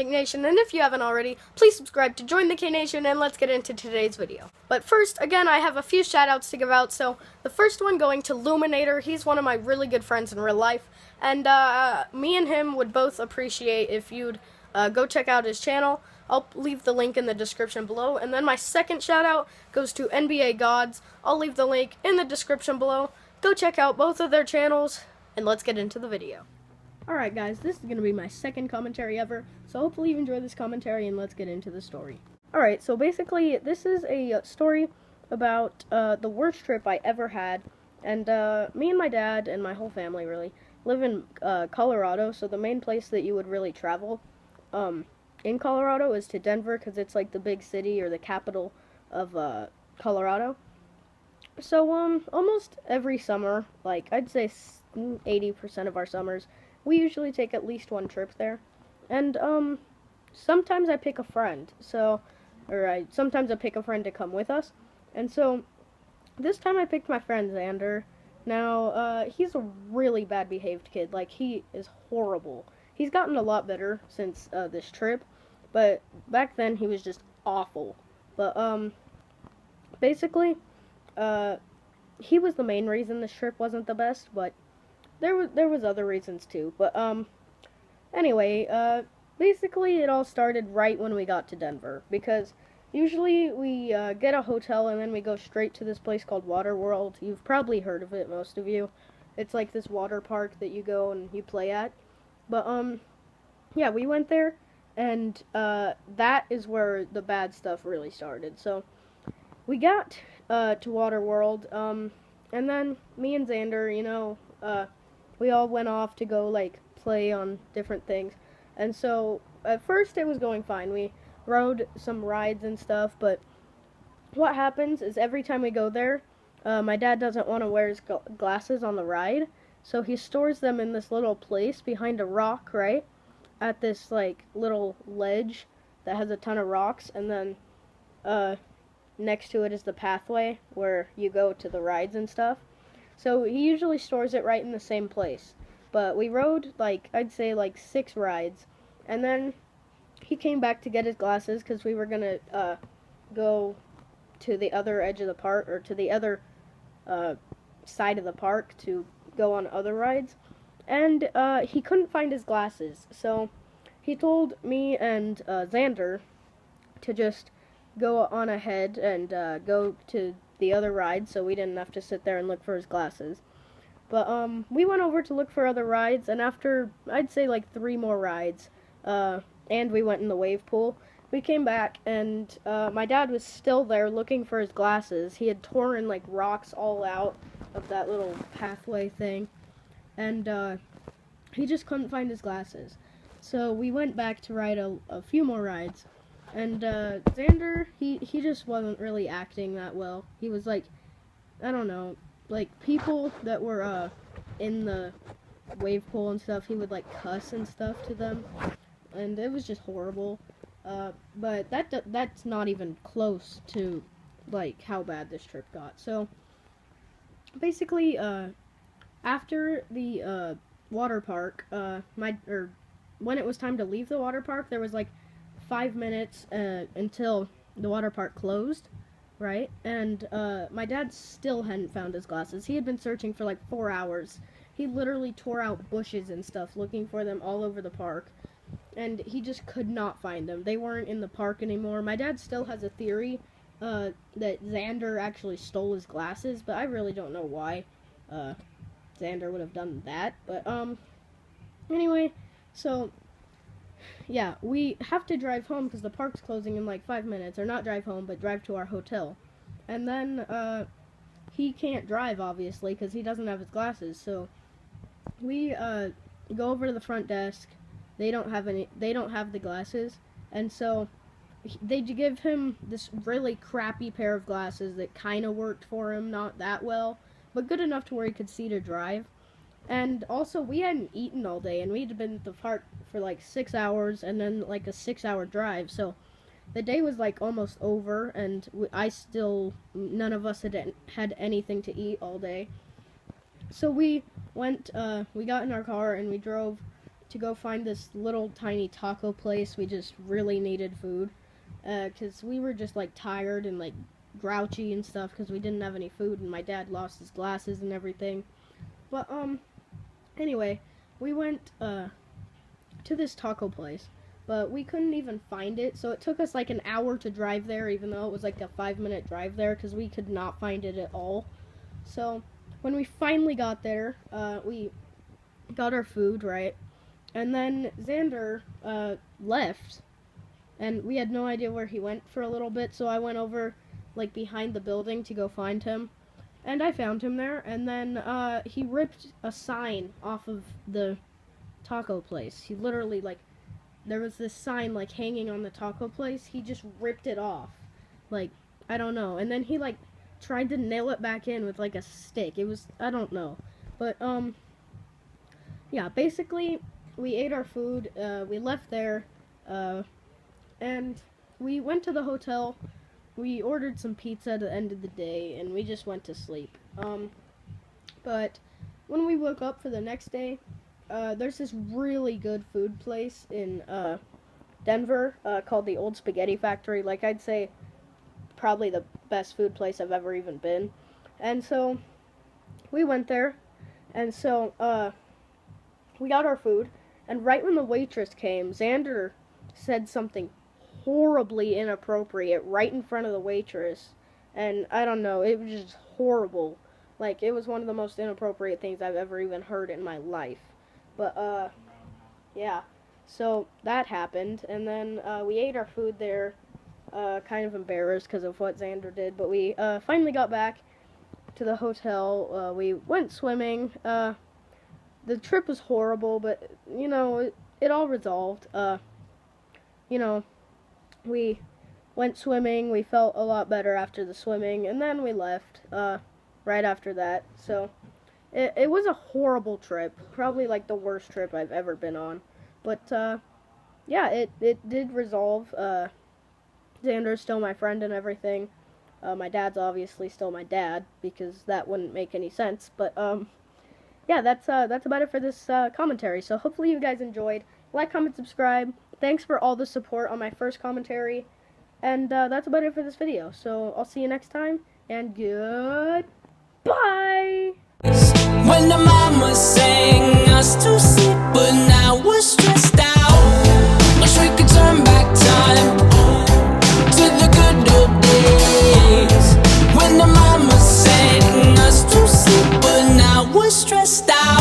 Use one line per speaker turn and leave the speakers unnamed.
Nation, and if you haven't already, please subscribe to join the K Nation, and let's get into today's video. But first, again, I have a few shoutouts to give out. So the first one going to Luminator. He's one of my really good friends in real life, and me and him would both appreciate if you'd go check out his channel. I'll leave the link in the description below. And then my second shoutout goes to NBA Gods. I'll leave the link in the description below. Go check out both of their channels, and let's get into the video. Alright guys, this is going to be my second commentary ever, so hopefully you enjoy this commentary and let's get into the story. Alright, so basically this is a story about the worst trip I ever had, and me and my dad and my whole family really live in Colorado, so the main place that you would really travel in Colorado is to Denver, because it's like the big city or the capital of Colorado. So almost every summer, like I'd say 80% of our summers, we usually take at least one trip there, and sometimes I pick a friend, sometimes I pick a friend to come with us, and so this time I picked my friend Xander. Now, he's a really bad behaved kid, like he is horrible. He's gotten a lot better since this trip, but back then he was just awful. But basically, he was the main reason this trip wasn't the best, but there was other reasons too, but anyway, basically it all started right when we got to Denver, because usually we get a hotel and then we go straight to this place called Waterworld. You've probably heard of it, most of you. It's like this water park that you go and you play at. But yeah, we went there, and that is where the bad stuff really started. So we got to Waterworld, and then me and Xander, you know, we all went off to go, like, play on different things. And so, at first it was going fine. We rode some rides and stuff, but what happens is every time we go there, my dad doesn't want to wear his glasses on the ride, so he stores them in this little place behind a rock, right? At this, like, little ledge that has a ton of rocks, and then, next to it is the pathway where you go to the rides and stuff. So he usually stores it right in the same place. But we rode, like, I'd say, like, 6 rides. And then he came back to get his glasses, because we were going to go to the other edge of the park, or to the other side of the park to go on other rides. And he couldn't find his glasses. So he told me and Xander to just go on ahead and go to the other ride, so we didn't have to sit there and look for his glasses. But we went over to look for other rides, and after I'd say like 3 more rides, and we went in the wave pool, we came back, and my dad was still there looking for his glasses. He had torn like rocks all out of that little pathway thing, and he just couldn't find his glasses. So we went back to ride a few more rides. And Xander, he just wasn't really acting that well. He was like, I don't know, like people that were in the wave pool and stuff, he would like cuss and stuff to them, and it was just horrible. But that's not even close to like how bad this trip got. So basically, after the water park, when it was time to leave the water park, there was like 5 minutes until the water park closed, right? And my dad still hadn't found his glasses. He had been searching for like 4 hours. He literally tore out bushes and stuff looking for them all over the park, and he just could not find them. They weren't in the park anymore. My dad still has a theory that Xander actually stole his glasses, but I really don't know why Xander would have done that. But anyway, so yeah, we have to drive home because the park's closing in like 5 minutes. Or not drive home, but drive to our hotel. And then he can't drive, obviously, because he doesn't have his glasses. So we go over to the front desk. They don't have the glasses, and so they give him this really crappy pair of glasses that kind of worked for him, not that well, but good enough to where he could see to drive. And also, we hadn't eaten all day, and we'd been at the park for like 6 hours, and then like a 6-hour drive, so the day was like almost over, and none of us had anything to eat all day. So we got in our car, and we drove to go find this little tiny taco place. We just really needed food because we were just like tired and like grouchy and stuff because we didn't have any food and my dad lost his glasses and everything. But anyway, we went to this taco place, but we couldn't even find it, so it took us like an hour to drive there, even though it was like a 5-minute drive there, because we could not find it at all. So when we finally got there, we got our food, right? And then Xander left, and we had no idea where he went for a little bit, so I went over like behind the building to go find him. And I found him there, and then he ripped a sign off of the taco place. He literally, like, there was this sign, like, hanging on the taco place. He just ripped it off. Like, I don't know. And then he, like, tried to nail it back in with, like, a stick. It was, I don't know. But, yeah, basically, we ate our food. We left there, and we went to the hotel. We ordered some pizza at the end of the day, and we just went to sleep. But when we woke up for the next day, there's this really good food place in Denver called the Old Spaghetti Factory. Like, I'd say probably the best food place I've ever even been. And so we went there, and so we got our food, and right when the waitress came, Xander said something horribly inappropriate right in front of the waitress, and I don't know, it was just horrible. Like, it was one of the most inappropriate things I've ever even heard in my life. But yeah, so that happened, and then we ate our food there, kind of embarrassed because of what Xander did, but we finally got back to the hotel. We went swimming. The trip was horrible, but you know, it all resolved. You know, we went swimming, we felt a lot better after the swimming, and then we left right after that. So it was a horrible trip, probably like the worst trip I've ever been on. But yeah, it did resolve. Xander's still my friend and everything. My dad's obviously still my dad, because that wouldn't make any sense. But yeah, that's about it for this commentary. So hopefully you guys enjoyed. Like, comment, subscribe. Thanks for all the support on my first commentary. And that's about it for this video. So I'll see you next time, and goodbye!
When the mama sang us to sleep, but now we're stressed out. Wish we could turn back time to the good old days. When the mama sang us to sleep, but now we're stressed out.